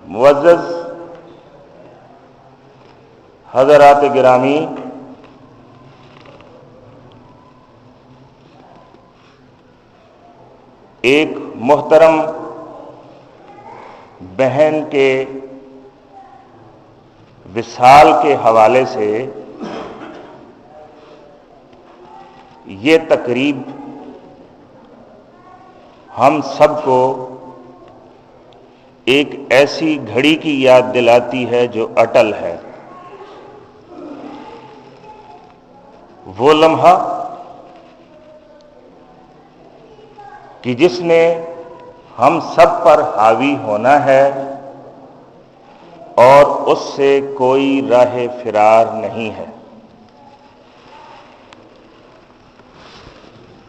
معزز حضرات گرامی، ایک محترم بہن کے وصال کے حوالے سے یہ تقریب ہم سب کو ایک ایسی گھڑی کی یاد دلاتی ہے جو اٹل ہے، وہ لمحہ کہ جس نے ہم سب پر حاوی ہونا ہے اور اس سے کوئی راہ فرار نہیں ہے۔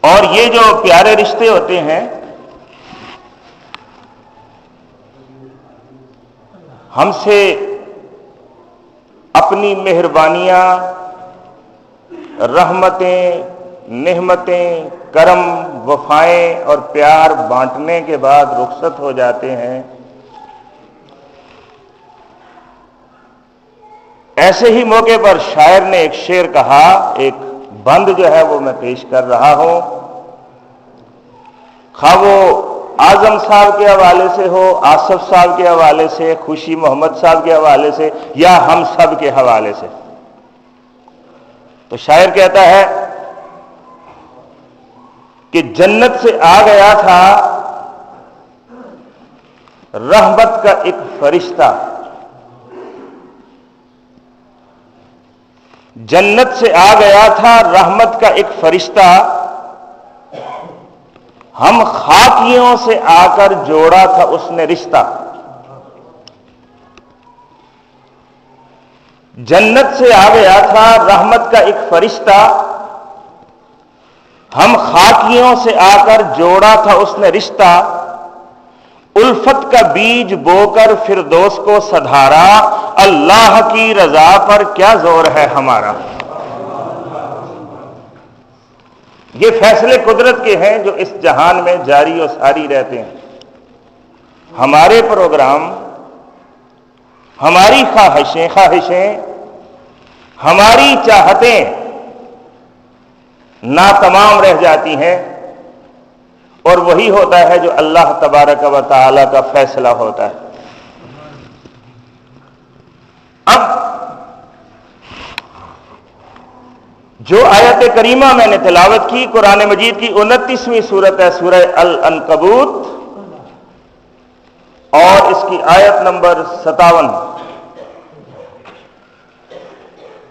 اور یہ جو پیارے رشتے ہوتے ہیں، ہم سے اپنی مہربانیاں، رحمتیں، نعمتیں، کرم، وفائیں اور پیار بانٹنے کے بعد رخصت ہو جاتے ہیں۔ ایسے ہی موقع پر شاعر نے ایک شعر کہا، ایک بند جو ہے وہ میں پیش کر رہا ہوں، خواہ وہ اعظم صاحب کے حوالے سے ہو، آصف صاحب کے حوالے سے، خوشی محمد صاحب کے حوالے سے، یا ہم سب کے حوالے سے۔ تو شاعر کہتا ہے کہ جنت سے آ گیا تھا رحمت کا ایک فرشتہ، جنت سے آ گیا تھا رحمت کا ایک فرشتہ، ہم خاکیوں سے آ کر جوڑا تھا اس نے رشتہ۔ جنت سے آ گیا تھا رحمت کا ایک فرشتہ، ہم خاکیوں سے آ کر جوڑا تھا اس نے رشتہ، الفت کا بیج بو کر فردوس کو سدھارا، اللہ کی رضا پر کیا زور ہے ہمارا۔ یہ فیصلے قدرت کے ہیں جو اس جہان میں جاری و ساری رہتے ہیں۔ ہمارے پروگرام، ہماری خواہشیں، ہماری چاہتیں ناتمام رہ جاتی ہیں، اور وہی ہوتا ہے جو اللہ تبارک و تعالی کا فیصلہ ہوتا ہے۔ اب جو آیت کریمہ میں نے تلاوت کی، قرآن مجید کی 29ویں سورت ہے، سورہ العنکبوت، اور اس کی آیت نمبر 57۔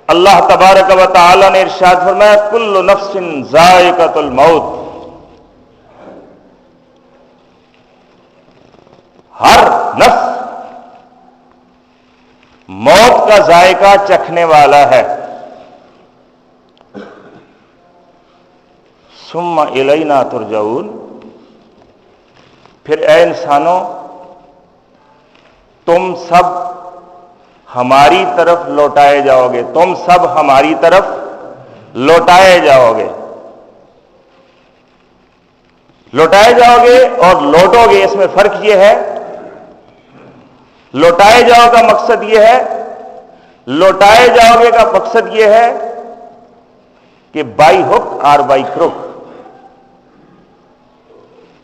اللہ تبارک و تعالی نے ارشاد فرمایا، کل نفس ذائقۃ الموت، ہر نفس موت کا ذائقہ چکھنے والا ہے، ثم الینا ترجعون، پھر اے انسانوں تم سب ہماری طرف لوٹائے جاؤ گے، تم سب ہماری طرف لوٹائے جاؤ گے۔ لوٹائے جاؤ گے اور لوٹو گے، اس میں فرق یہ ہے، لوٹائے جاؤ کا مقصد یہ ہے، لوٹائے جاؤ گے کا مقصد یہ ہے کہ بائی ہک اور بائی کروک،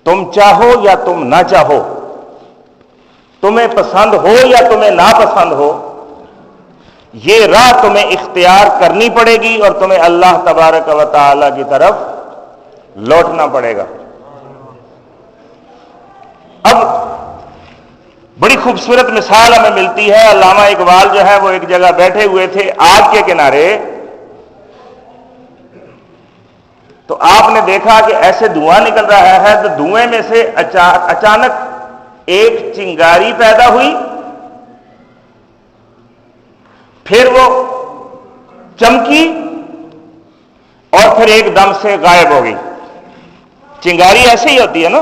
تم چاہو یا تم نہ چاہو، تمہیں پسند ہو یا تمہیں ناپسند ہو، یہ راہ تمہیں اختیار کرنی پڑے گی اور تمہیں اللہ تبارک و تعالی کی طرف لوٹنا پڑے گا۔ اب بڑی خوبصورت مثال ہمیں ملتی ہے، علامہ اقبال جو ہے وہ ایک جگہ بیٹھے ہوئے تھے آگ کے کنارے، تو آپ نے دیکھا کہ ایسے دھواں نکل رہا ہے، تو دھوئیں میں سے اچانک ایک چنگاری پیدا ہوئی، پھر وہ چمکی اور پھر ایک دم سے غائب ہو گئی۔ چنگاری ایسے ہی ہوتی ہے نا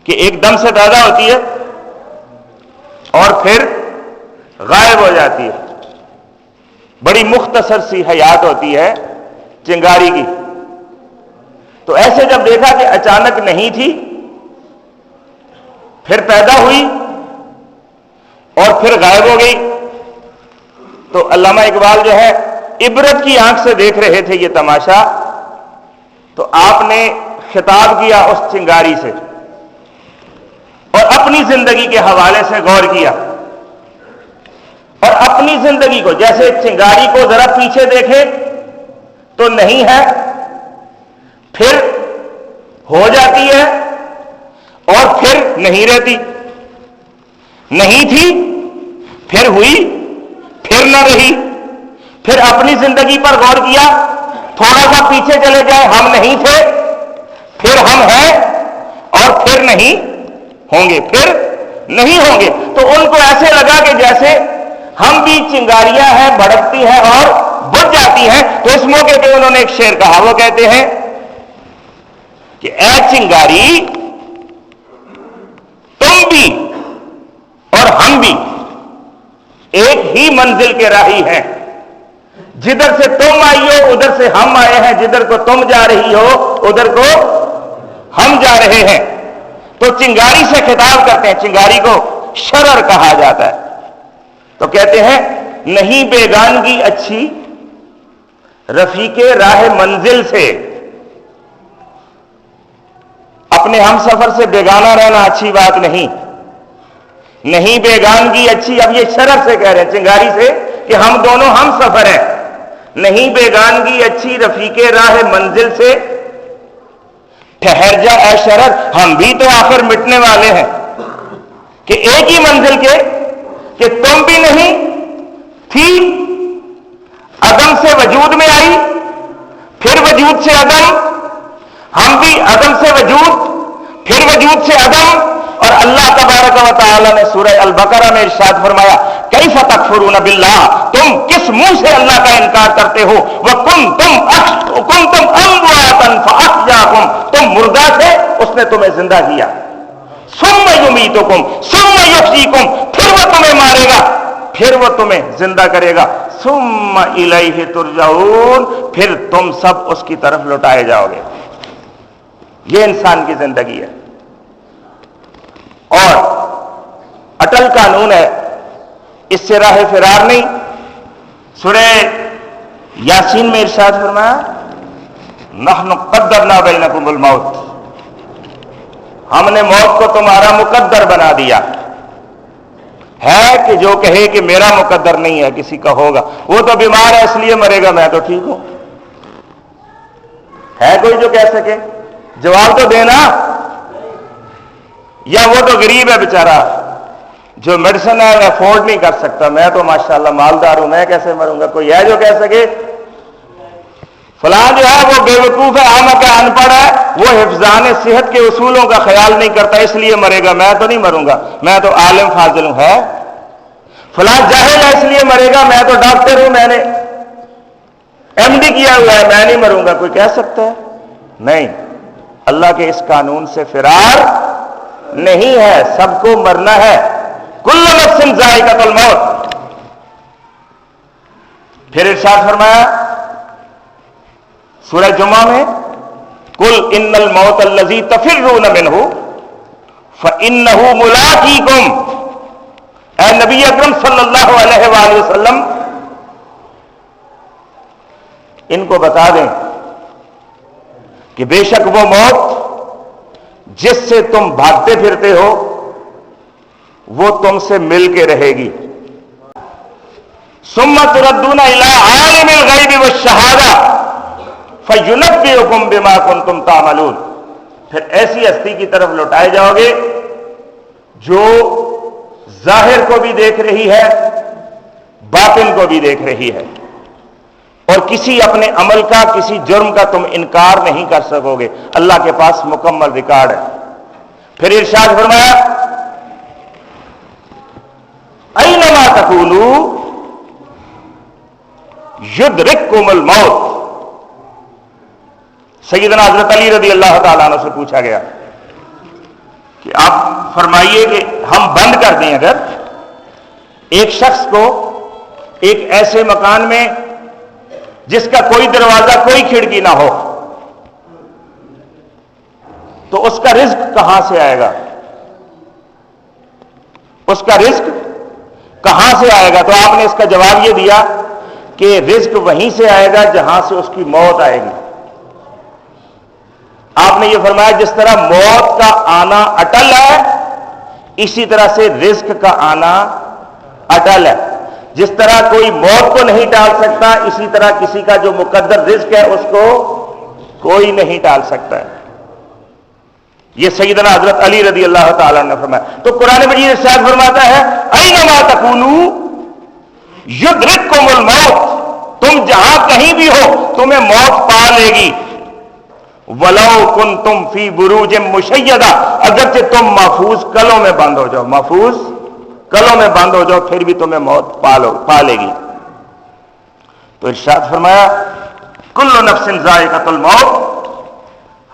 کہ ایک دم سے پیدا ہوتی ہے اور پھر غائب ہو جاتی ہے، بڑی مختصر سی حیات ہوتی ہے چنگاری کی۔ تو ایسے جب دیکھا کہ اچانک نہیں تھی، پھر پیدا ہوئی، اور پھر غائب ہو گئی. تو علامہ اقبال جو ہے عبرت کی آنکھ سے دیکھ رہے تھے یہ تماشا. تو آپ نے خطاب کیا اس چنگاری سے اور اپنی زندگی کے حوالے سے غور کیا اور اپنی زندگی کو, جیسے چنگاری کو ذرا پیچھے دیکھے تو نہیں ہے, پھر ہو جاتی ہے اور پھر نہیں رہتی, نہیں تھی پھر ہوئی پھر نہ رہی. پھر اپنی زندگی پر غور کیا, تھوڑا سا پیچھے چلے جائے, ہم نہیں تھے پھر ہم ہیں اور پھر نہیں ہوں گے, پھر نہیں ہوں گے. تو ان کو ایسے لگا کہ جیسے ہم بھی چنگاریاں ہیں, بھڑکتی ہیں اور بجھ جاتی ہیں. تو اس موقع پہ انہوں نے ایک شعر کہا, وہ کہتے ہیں کہ اے چنگاری تم بھی اور ہم بھی ایک ہی منزل کے راہی ہیں, جدھر سے تم آئی ہو ادھر سے ہم آئے ہیں, جدھر کو تم جا رہی ہو ادھر کو ہم جا رہے ہیں. تو چنگاری سے خطاب کرتے ہیں, چنگاری کو شرر کہا جاتا ہے. تو کہتے ہیں نہیں بیگانگی اچھی رفیق راہ منزل سے, اپنے ہم سفر سے بیگانہ رہنا اچھی بات نہیں. نہیں بیگانگی اچھی, اب یہ شرر سے کہہ رہے ہیں چنگاری سے کہ ہم دونوں ہم سفر ہیں. نہیں بیگانگی اچھی رفیق راہ منزل سے, ٹھہر جا اے شرر ہم بھی تو آخر مٹنے والے ہیں. کہ ایک ہی منزل کے, کہ تم بھی نہیں تھی, عدم سے وجود میں آئی, پھر وجود سے عدم, ہم بھی عدم سے وجود پھر وجود سے عدم. اور اللہ تبارک و تعالی نے سورہ البقرہ میں ارشاد فرمایا کیف تکفرون باللہ, تم کس منہ سے اللہ کا انکار کرتے ہو. وکنتم امواتا فاحیاکم, تم مردہ تھے اس نے تمہیں زندہ کیا. ثم یمیتکم ثم یحییکم, پھر وہ تمہیں مارے گا پھر وہ تمہیں زندہ کرے گا. ثم الیہ ترجعون, پھر تم سب اس کی طرف لوٹائے جاؤ گے. یہ انسان کی زندگی ہے اور اٹل قانون ہے, اس سے راہ فرار نہیں. سورہ یاسین میں ارشاد فرمایا نحن قدرنا بینکم الموت, ہم نے موت کو تمہارا مقدر بنا دیا. ہے کہ جو کہے کہ میرا مقدر نہیں ہے کسی کا ہوگا, وہ تو بیمار ہے اس لیے مرے گا, میں تو ٹھیک ہوں. ہے کوئی جو کہہ سکے؟ جواب تو دینا. یا وہ تو غریب ہے بیچارہ جو میڈیسن ہے افورڈ نہیں کر سکتا, میں تو ماشاءاللہ مالدار ہوں, میں کیسے مروں گا؟ کوئی ہے جو کہہ سکے فلاں جو ہے وہ بے وقوف ہے, احمق ہے, ان پڑھ ہے, وہ حفظان صحت کے اصولوں کا خیال نہیں کرتا اس لیے مرے گا, میں تو نہیں مروں گا, میں تو عالم فاضل ہوں. ہے فلاں جاہل ہے اس لیے مرے گا, میں تو ڈاکٹر ہوں, میں نے MD کیا ہوا ہے, میں نہیں مروں گا. کوئی کہہ سکتا ہے؟ نہیں. اللہ کے اس قانون سے فرار نہیں ہے, سب کو مرنا ہے. کل نفس ذائقۃ الموت. پھر ارشاد فرمایا سورہ جمعہ میں قل ان الموت الذی تفرون منہ فانہ ملاقیکم. اے نبی اکرم صلی اللہ علیہ وآلہ وسلم ان کو بتا دیں کہ بے شک وہ موت جس سے تم بھاگتے پھرتے ہو وہ تم سے مل کے رہے گی. ثم تردون الی عالم الغیب والشہادہ فینبئکم بما کنتم تعملون. پھر ایسی ہستی کی طرف لوٹائے جاؤ گے جو ظاہر کو بھی دیکھ رہی ہے باطن کو بھی دیکھ رہی ہے, اور کسی اپنے عمل کا کسی جرم کا تم انکار نہیں کر سکو گے. اللہ کے پاس مکمل ریکارڈ ہے. پھر ارشاد فرمایا اینما تکونوا یدرککم الموت. سیدنا حضرت علی رضی اللہ تعالیٰ عنہ سے پوچھا گیا کہ آپ فرمائیے کہ ہم بند کر دیں اگر ایک شخص کو ایک ایسے مکان میں جس کا کوئی دروازہ کوئی کھڑکی نہ ہو, تو اس کا رزق کہاں سے آئے گا؟ اس کا رزق کہاں سے آئے گا؟ تو آپ نے اس کا جواب یہ دیا کہ رزق وہیں سے آئے گا جہاں سے اس کی موت آئے گی۔ آپ نے یہ فرمایا جس طرح موت کا آنا اٹل ہے، اسی طرح سے رزق کا آنا اٹل ہے۔ جس طرح کوئی موت کو نہیں ٹال سکتا، اسی طرح کسی کا جو مقدر رزق ہے اس کو کوئی نہیں ٹال سکتا ہے۔ یہ سیدنا حضرت علی رضی اللہ تعالیٰ نے فرمایا۔ تو قرآن مجید ارشاد فرماتا ہے اینما تکونوا یدرککم الموت، تم جہاں کہیں بھی ہو تمہیں موت پا لے گی۔ ولو کنتم فی بروج مشیدہ، اگرچہ تم محفوظ کلوں میں بند ہو جاؤ، محفوظ کلوں میں بند ہو جاؤ، پھر بھی تمہیں موت پا لے گی۔ تو ارشاد فرمایا کل نفس ذائقۃ الموت،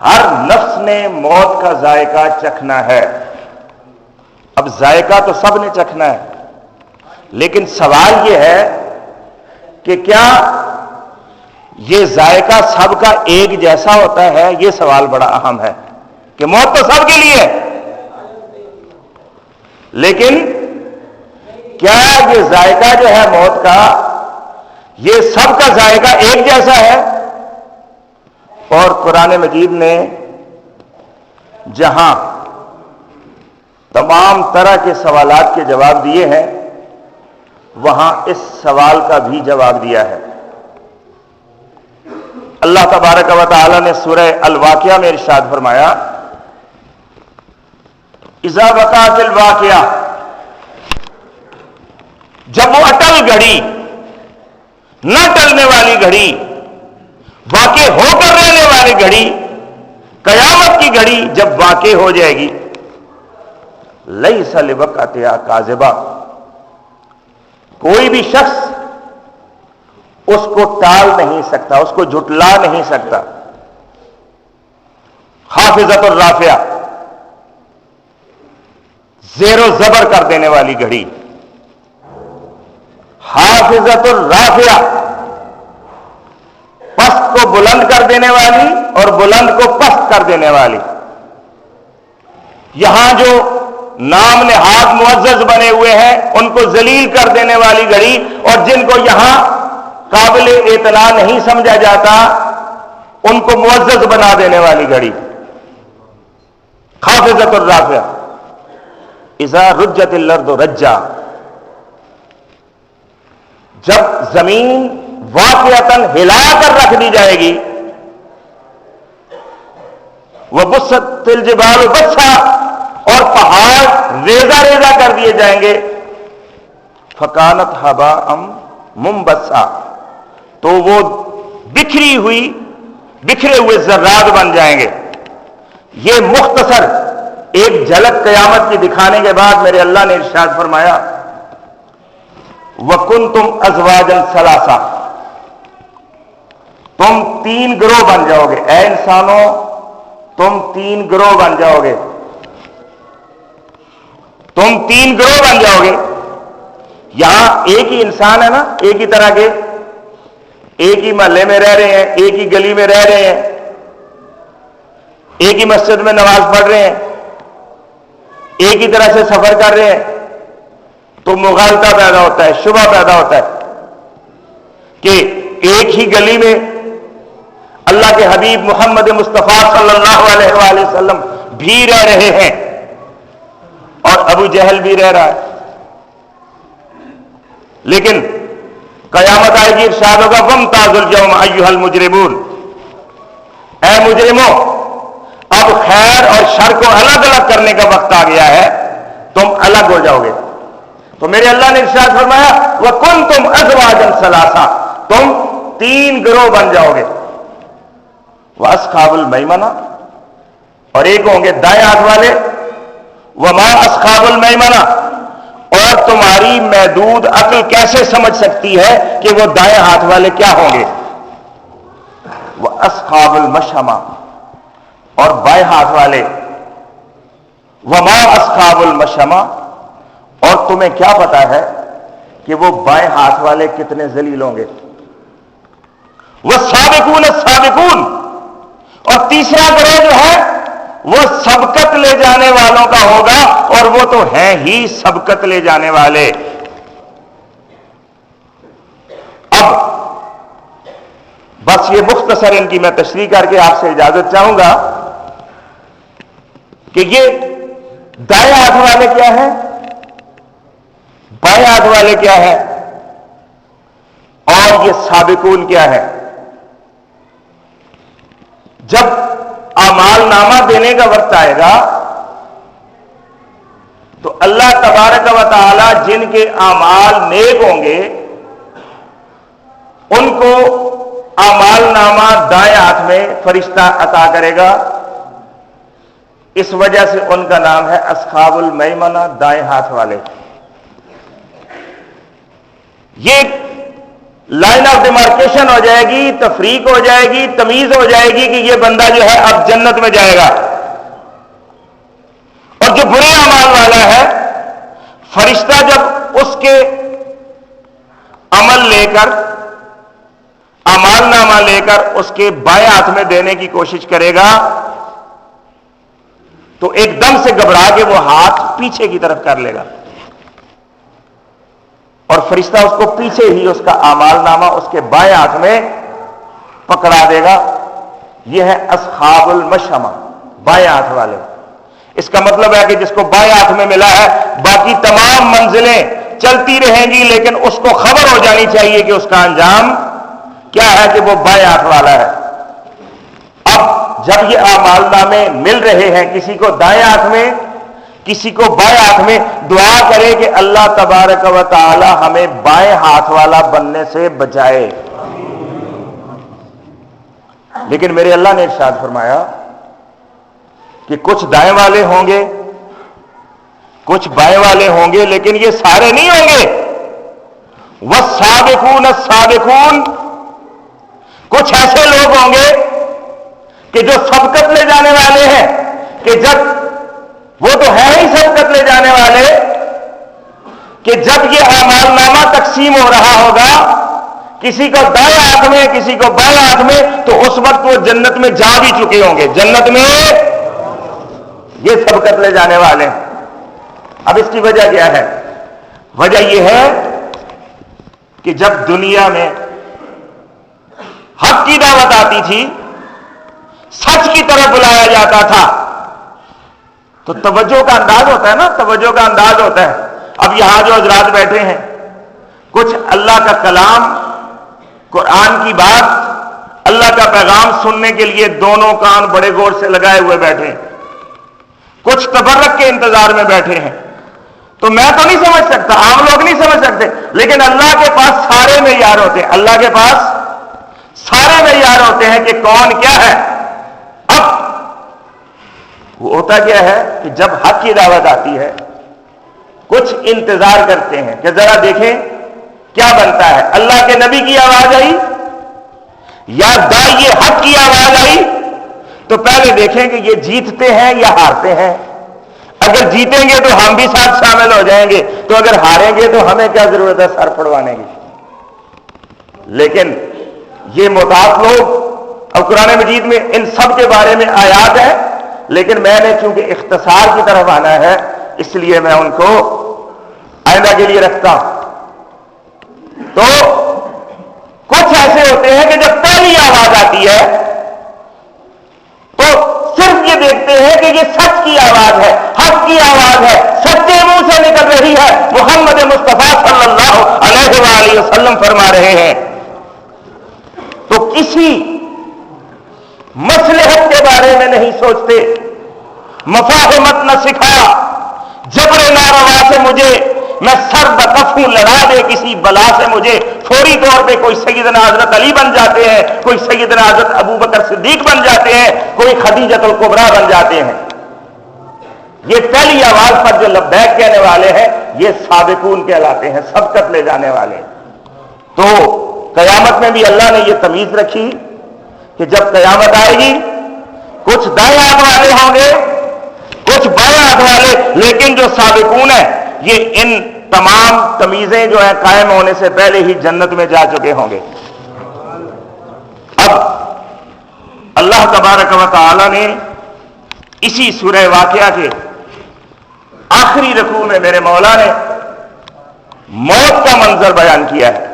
ہر نفس نے موت کا ذائقہ چکھنا ہے۔ اب ذائقہ تو سب نے چکھنا ہے، لیکن سوال یہ ہے کہ کیا یہ ذائقہ سب کا ایک جیسا ہوتا ہے؟ یہ سوال بڑا اہم ہے کہ موت تو سب کے لیے ہے، لیکن کیا یہ ذائقہ جو ہے موت کا، یہ سب کا ذائقہ ایک جیسا ہے؟ اور قرآن مجید نے جہاں تمام طرح کے سوالات کے جواب دیے ہیں، وہاں اس سوال کا بھی جواب دیا ہے۔ اللہ تبارک و تعالی نے سورہ الواقعہ میں ارشاد فرمایا اذا وقعت الواقعہ، جب وہ اٹل گھڑی، نہ ٹلنے والی گھڑی، واقع ہو کر رہنے والی گھڑی، قیامت کی گھڑی جب واقع ہو جائے گی، لیس لوقعتہا کاذبہ، کوئی بھی شخص اس کو ٹال نہیں سکتا، اس کو جھٹلا نہیں سکتا۔ حافظۃ الرافعہ، زیر و زبر کر دینے والی گھڑی، حافظۃ الرافعہ، پست کو بلند کر دینے والی اور بلند کو پست کر دینے والی۔ یہاں جو نام نہاد معزز بنے ہوئے ہیں ان کو ذلیل کر دینے والی گھڑی، اور جن کو یہاں قابل اعتنا نہیں سمجھا جاتا ان کو معزز بنا دینے والی گھڑی۔ حافظۃ الرافعہ، اذا رجت الارض رجا، جب زمین واقعتاً ہلا کر رکھ دی جائے گی، وبست الجبال بسا، اور پہاڑ ریزہ ریزہ کر دیے جائیں گے، فکانت ہباء منبثا، تو وہ بکھرے ہوئے ذرات بن جائیں گے۔ یہ مختصر ایک جھلک قیامت کی دکھانے کے بعد میرے اللہ نے ارشاد فرمایا وَكُنْتُمْ أَزْوَاجًا ثَلَاثًا، تم 3 گروہ بن جاؤ گے، اے انسانوں تم 3 گروہ بن جاؤ گے، تم 3 گروہ بن جاؤ گے۔ یہاں ایک ہی انسان ہے نا، ایک ہی طرح کے، ایک ہی محلے میں رہ رہے ہیں، ایک ہی گلی میں رہ رہے ہیں، ایک ہی مسجد میں نماز پڑھ رہے ہیں، ایک ہی طرح سے سفر کر رہے ہیں، تو مغالطہ پیدا ہوتا ہے، شبہ پیدا ہوتا ہے کہ ایک ہی گلی میں اللہ کے حبیب محمد مصطفیٰ صلی اللہ علیہ وآلہ وسلم بھی رہ رہے ہیں اور ابو جہل بھی رہ رہا ہے، لیکن قیامت آئے گی، ارشاد ہوگا وَامْتَازُوا الْيَوْمَ أَيُّهَا الْمُجْرِمُونَ، اے مجرموں اب خیر اور شر کو الگ الگ کرنے کا وقت آ گیا ہے، تم الگ ہو جاؤ گے۔ تو میرے اللہ نے ارشاد فرمایا وَكُنْتُمْ أَزْوَاجًا ثَلَاثًا، تم 3 گروہ بن جاؤ گے، وَأَصْحَابُ الْمَيْمَنَةِ، اور ایک ہوں گے دائیں ہاتھ والے، وَمَا أَصْحَابُ الْمَيْمَنَةِ، اور تمہاری محدود عقل کیسے سمجھ سکتی ہے کہ وہ دائیں ہاتھ والے کیا ہوں گے، وَأَصْحَابُ الْمَشْأَمَةِ، اور بائیں ہاتھ والے، وَمَا أَصْحَابُ الْمَشْأَمَةِ، اور تمہیں کیا پتا ہے کہ وہ بائیں ہاتھ والے کتنے ذلیل ہوں گے، وَالسَّابِقُونَ السَّابِقُونَ، اور تیسرا گروہ جو ہے وہ سبقت لے جانے والوں کا ہوگا، اور وہ تو ہیں ہی سبقت لے جانے والے۔ بس یہ مختصر ان کی میں تشریح کر کے آپ سے اجازت چاہوں گا کہ یہ دائیں ہاتھ والے کیا ہیں، بائیں ہاتھ والے کیا ہے، اور یہ سابقون کیا ہے۔ جب اعمال نامہ دینے کا وقت آئے گا تو اللہ تبارک و تعالی جن کے اعمال نیک ہوں گے ان کو اعمال نامہ دائیں ہاتھ میں فرشتہ عطا کرے گا، اس وجہ سے ان کا نام ہے اصحاب المیمنہ، دائیں ہاتھ والے۔ یہ لائن آف ڈیمارکیشن ہو جائے گی، تفریق ہو جائے گی، تمیز ہو جائے گی کہ یہ بندہ جو ہے اب جنت میں جائے گا، اور جو برے اعمال والا ہے فرشتہ جب اس کے عمل لے کر، اعمال نامہ لے کر اس کے بائیں ہاتھ میں دینے کی کوشش کرے گا تو ایک دم سے گھبرا کے وہ ہاتھ پیچھے کی طرف کر لے گا اور فرشتہ اس کو پیچھے ہی اس کا اعمال نامہ اس کے بائیں ہاتھ میں پکڑا دے گا۔ یہ ہے اصحاب المشأمہ، بائیں ہاتھ والے۔ اس کا مطلب ہے کہ جس کو بائیں ہاتھ میں ملا ہے باقی تمام منزلیں چلتی رہیں گی، لیکن اس کو خبر ہو جانی چاہیے کہ اس کا انجام کیا ہے، کہ وہ بائیں ہاتھ والا ہے۔ اب جب یہ اعمال نامے مل رہے ہیں، کسی کو دائیں ہاتھ میں کسی کو بائیں ہاتھ میں، دعا کرے کہ اللہ تبارک و تعالی ہمیں بائیں ہاتھ والا بننے سے بچائے۔ لیکن میرے اللہ نے ارشاد فرمایا کہ کچھ دائیں والے ہوں گے، کچھ بائیں والے ہوں گے، لیکن یہ سارے نہیں ہوں گے۔ والسابقون السابقون، کچھ ایسے لوگ ہوں گے کہ جو سبقت لے جانے والے ہیں، کہ جب وہ تو ہے ہی سبقت لے جانے والے، کہ جب یہ اعمال نامہ تقسیم ہو رہا ہوگا کسی کو دائیں ہاتھ میں کسی کو بائیں ہاتھ میں، تو اس وقت وہ جنت میں جا بھی چکے ہوں گے، جنت میں یہ سبقت لے جانے والے ہیں۔ اب اس کی وجہ کیا ہے؟ وجہ یہ ہے کہ جب دنیا میں حق کی دعوت آتی تھی، سچ کی طرف بلایا جاتا تھا، تو توجہ کا انداز ہوتا ہے نا، توجہ کا انداز ہوتا ہے۔ اب یہاں جو حضرات بیٹھے ہیں، کچھ اللہ کا کلام، قرآن کی بات، اللہ کا پیغام سننے کے لیے دونوں کان بڑے غور سے لگائے ہوئے بیٹھے ہیں، کچھ تبرک کے انتظار میں بیٹھے ہیں۔ تو میں تو نہیں سمجھ سکتا، عام لوگ نہیں سمجھ سکتے، لیکن اللہ کے پاس سارے معیار ہوتے ہیں، اللہ کے پاس سارے معیار ہوتے ہیں کہ کون کیا ہے۔ اب وہ ہوتا کیا ہے کہ جب حق کی دعوت آتی ہے کچھ انتظار کرتے ہیں کہ ذرا دیکھیں کیا بنتا ہے، اللہ کے نبی کی آواز آئی یا داعی حق کی آواز آئی، تو پہلے دیکھیں کہ یہ جیتتے ہیں یا ہارتے ہیں۔ اگر جیتیں گے تو ہم بھی ساتھ شامل ہو جائیں گے، تو اگر ہاریں گے تو ہمیں کیا ضرورت ہے سر پھڑوانے کی۔ لیکن یہ محتاط لوگ، اب قرآن مجید میں ان سب کے بارے میں آیات ہے، لیکن میں نے چونکہ اختصار کی طرف آنا ہے اس لیے میں ان کو آئندہ کے لیے رکھتا ہوں۔ تو کچھ ایسے ہوتے ہیں کہ جب پہلی آواز آتی ہے تو صرف یہ دیکھتے ہیں کہ یہ سچ کی آواز ہے، حق کی آواز ہے، سچے منہ سے نکل رہی ہے، محمد مصطفیٰ صلی اللہ علیہ وآلہ وسلم فرما رہے ہیں، تو کسی مصلحت کے بارے میں نہیں سوچتے، مفاہمت نہ سکھا، جبر ناروا سے مجھے میں سر بکفوں لڑا دے کسی بلا سے مجھے، فوری طور پہ کوئی سیدنا حضرت علی بن جاتے ہیں، کوئی سیدنا حضرت ابو بکر صدیق بن جاتے ہیں، کوئی خدیجۃ الکبریٰ بن جاتے ہیں۔ یہ پہلی آواز پر جو لبیک کہنے والے ہیں یہ سابقون کہلاتے ہیں، سبقت لے جانے والے۔ تو قیامت میں بھی اللہ نے یہ تمیز رکھی کہ جب قیامت آئے گی کچھ دائیں ہاتھ والے ہوں گے کچھ بائیں ہاتھ والے، لیکن جو سابقون ہیں یہ ان تمام تمیزیں جو ہیں قائم ہونے سے پہلے ہی جنت میں جا چکے ہوں گے۔ اب اللہ تبارک و تعالی نے اسی سورہ واقعہ کے آخری رکوع میں میرے مولا نے موت کا منظر بیان کیا ہے۔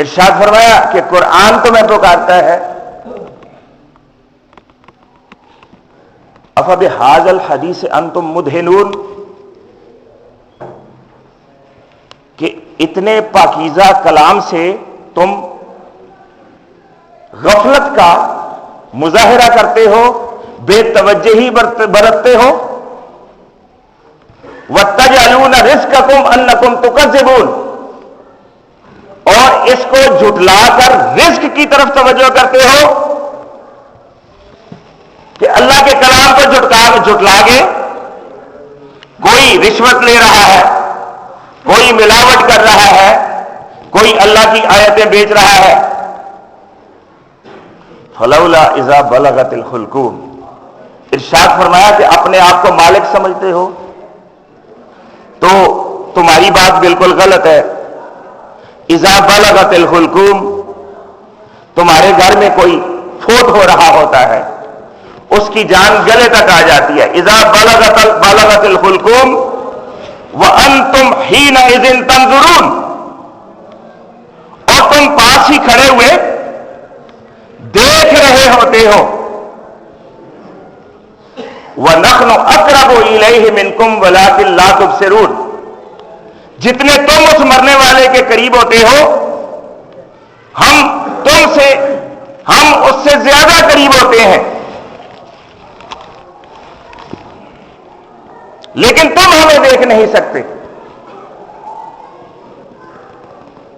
ارشاد فرمایا کہ قرآن تمہیں پکارتا ہے، افبہذا الحدیث انتم مدہنون، کہ اتنے پاکیزہ کلام سے تم غفلت کا مظاہرہ کرتے ہو، بے توجہی برتتے ہو، وَتَجْعَلُونَ رِزْقَكُمْ أَنَّكُمْ تُكَذِّبُونَ، اور اس کو جھٹلا کر رزق کی طرف توجہ کرتے ہو کہ اللہ کے کلام کو جھٹلا کے کوئی رشوت لے رہا ہے، کوئی ملاوٹ کر رہا ہے، کوئی اللہ کی آیتیں بیچ رہا ہے. فَلَوْلَا إِذَا بَلَغَتِ الْحُلْقُومَ، ارشاد فرمایا کہ اپنے آپ کو مالک سمجھتے ہو تو تمہاری بات بالکل غلط ہے. اذا بلغت الحلقوم، تمہارے گھر میں کوئی فوت ہو رہا ہوتا ہے، اس کی جان گلے تک آ جاتی ہے. اذا بلغت الحلقوم وانتم حینئذ تنظرون، اور تم پاس ہی کھڑے ہوئے دیکھ رہے ہوتے ہو. وَنَحْنُ أَقْرَبُ إِلَيْهِ مِنْكُمْ وَلَكِنْ لَا تُبْصِرُونَ، جتنے تم اس مرنے والے کے قریب ہوتے ہو، ہم اس سے زیادہ قریب ہوتے ہیں، لیکن تم ہمیں دیکھ نہیں سکتے.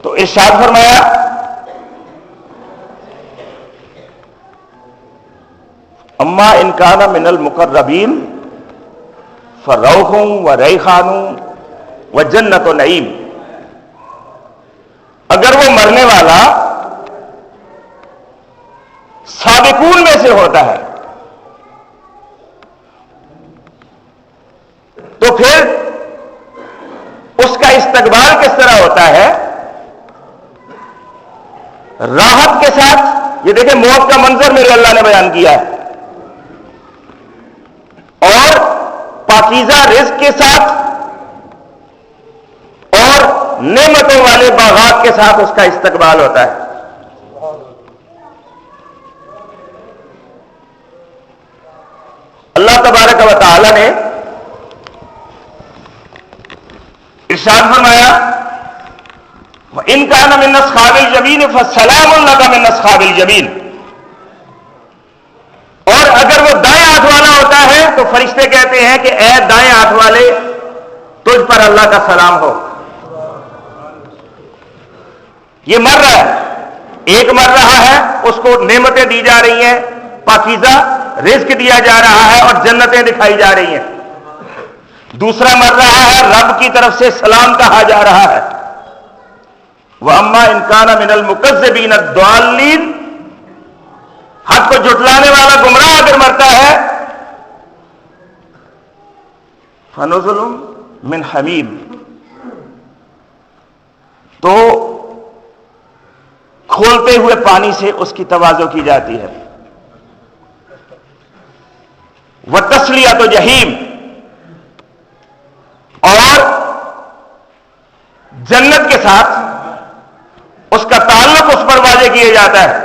تو ارشاد فرمایا اما ان کان من المقربین فروح وریحان وجنت نعیم، اگر وہ مرنے والا سابقون میں سے ہوتا ہے تو پھر اس کا استقبال کس طرح ہوتا ہے؟ راحت کے ساتھ. یہ دیکھیں موت کا منظر میرے اللہ نے بیان کیا ہے، اور پاکیزہ رزق کے ساتھ اور نعمتوں والے باغات کے ساتھ اس کا استقبال ہوتا ہے. اللہ تبارک و تعالی نے ارشاد فرمایا وَإِن كَانَ مِنْ أَصْحَابِ الْيَمِينِ فَسَلَامٌ لَكَ مِنْ أَصْحَابِ الْيَمِينِ، اور اگر وہ دائیں ہاتھ والا ہوتا ہے تو فرشتے کہتے ہیں کہ اے دائیں ہاتھ والے تجھ پر اللہ کا سلام ہو. یہ مر رہا ہے، ایک مر رہا ہے، اس کو نعمتیں دی جا رہی ہیں، پاکیزہ رزق دیا جا رہا ہے اور جنتیں دکھائی جا رہی ہیں. دوسرا مر رہا ہے، رب کی طرف سے سلام کہا جا رہا ہے. وَأَمَّا إِن كَانَ مِنَ الْمُكَذِّبِينَ الضَّالِّينَ، حق کو جھٹلانے والا گمراہ اگر مرتا ہے فَنُزُلٌ مِّنْ حَمِيمٍ، تو کھولتے ہوئے پانی سے اس کی تواضع کی جاتی ہے. وَتَصْلِيَةُ جَحِيمٍ، اور جنت کے ساتھ اس کا تعلق اس پر واضح کیا جاتا ہے.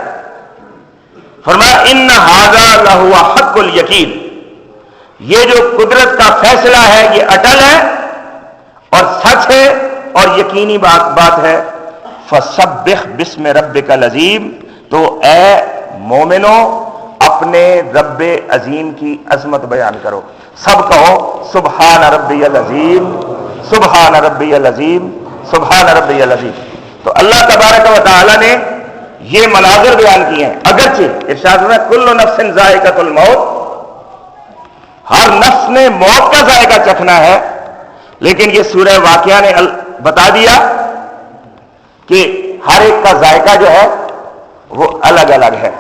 فرمایا ان ھذا لہو حق الیقین، یہ جو قدرت کا فیصلہ ہے یہ اٹل ہے اور سچ ہے اور یقینی بات ہے. فسبح بسم ربک العظیم، تو اے مومنو اپنے رب عظیم کی عظمت بیان کرو. سب کہو سبحان ربی العظیم، سبحان ربی العظیم، سبحان ربی العظیم. تو اللہ تبارک و تعالی نے یہ مناظر بیان کیے ہیں. اگرچہ ارشاد ہے کل نفس ذائقۃ الموت، ہر نفس نے موت کا ذائقہ چکھنا ہے، لیکن یہ سورہ واقعہ نے بتا دیا کہ ہر ایک کا ذائقہ جو ہے وہ الگ الگ ہے.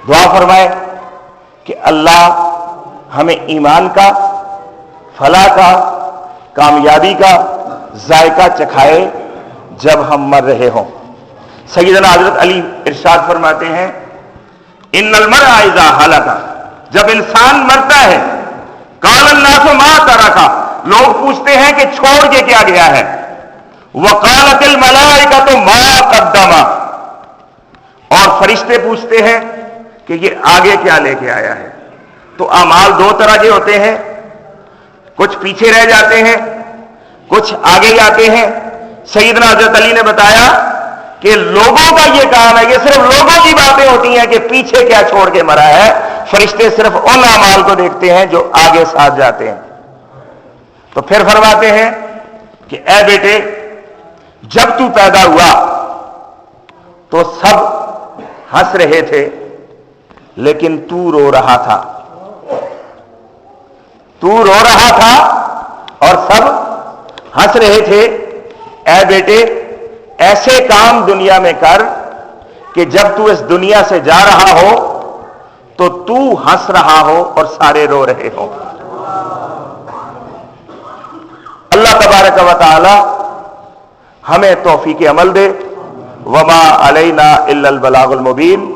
دعا فرمائے کہ اللہ ہمیں ایمان کا، فلاح کا، کامیابی کا ذائقہ چکھائے جب ہم مر رہے ہوں. سیدنا حضرت علی ارشاد فرماتے ہیں ان المرء اذا ہلک، جب انسان مرتا ہے قال الناس ما ترک، لوگ پوچھتے ہیں کہ چھوڑ کے کیا گیا ہے. وقالت الملائکۃ ما قدم، اور فرشتے پوچھتے ہیں کہ یہ آگے کیا لے کے آیا ہے۔ تو اعمال دو طرح کے ہوتے ہیں، کچھ پیچھے رہ جاتے ہیں، کچھ آگے جاتے ہیں۔ سیدنا حضرت علی نے بتایا کہ لوگوں کا یہ کام ہے، یہ صرف لوگوں کی باتیں ہوتی ہیں کہ پیچھے کیا چھوڑ کے مرا ہے، فرشتے صرف ان اعمال کو دیکھتے ہیں جو آگے ساتھ جاتے ہیں۔ تو پھر فرماتے ہیں کہ اے بیٹے، جب تو پیدا ہوا تو سب ہنس رہے تھے لیکن تو رو رہا تھا، تو رو رہا تھا اور سب ہنس رہے تھے۔ اے بیٹے، ایسے کام دنیا میں کر کہ جب تو اس دنیا سے جا رہا ہو تو ہنس رہا ہو اور سارے رو رہے ہو۔ اللہ تبارک و تعالی ہمیں توفیق عمل دے۔ وما علینا الا البلاغ المبین۔